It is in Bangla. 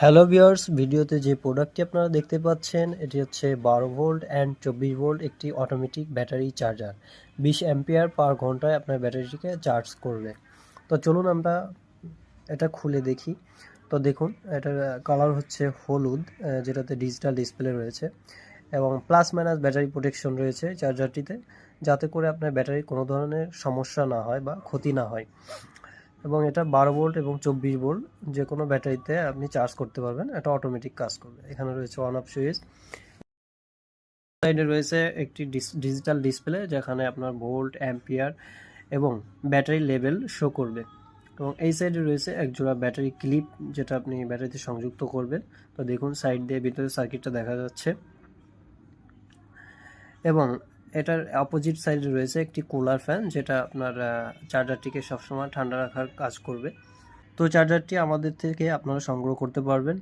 হ্যালো ভিউয়ার্স, ভিডিওতে যে প্রোডাক্টটি আপনারা দেখতে পাচ্ছেন এটি হচ্ছে 12 ভোল্ট অ্যান্ড 24 ভোল্ট একটি অটোমেটিক ব্যাটারি চার্জার। 20 অ্যাম্পিয়ার পার ঘন্টায় আপনার ব্যাটারিটিকে চার্জ করবে। তো চলুন আমরা এটা খুলে দেখি। তো দেখুন, এটার কালার হচ্ছে হলুদ, যেটাতে ডিজিটাল ডিসপ্লে রয়েছে এবং প্লাস মাইনাস ব্যাটারি প্রোটেকশন রয়েছে চার্জারটিতে, যাতে করে আপনার ব্যাটারির কোনো ধরনের সমস্যা না হয় বা ক্ষতি না হয়। এবং এটা 12 ভোল্ট এবং 24 ভোল্ট যে কোনো ব্যাটারিতে আপনি চার্জ করতে পারবেন। এটা অটোমেটিক কাজ করবে। এখানে রয়েছে অন অফ সুইচ। সাইডে রয়েছে একটি ডিজিটাল ডিসপ্লে, যেখানে আপনার ভোল্ট, অ্যাম্পিয়ার এবং ব্যাটারি লেভেল শো করবে। এবং এই সাইডে রয়েছে এক জোড়া ব্যাটারি ক্লিপ, যেটা আপনি ব্যাটারিতে সংযুক্ত করবেন। তো দেখুন, সাইড দিয়ে ভিতরে সার্কিটটা দেখা যাচ্ছে। এবং এটার অপোজিট সাইডে রয়েছে একটি কুলার ফ্যান, যেটা আপনার চার্জারটিকে সবসময় ঠান্ডা রাখার কাজ করবে। তো চার্জারটি আমাদের থেকে আপনারা সংগ্রহ করতে পারবেন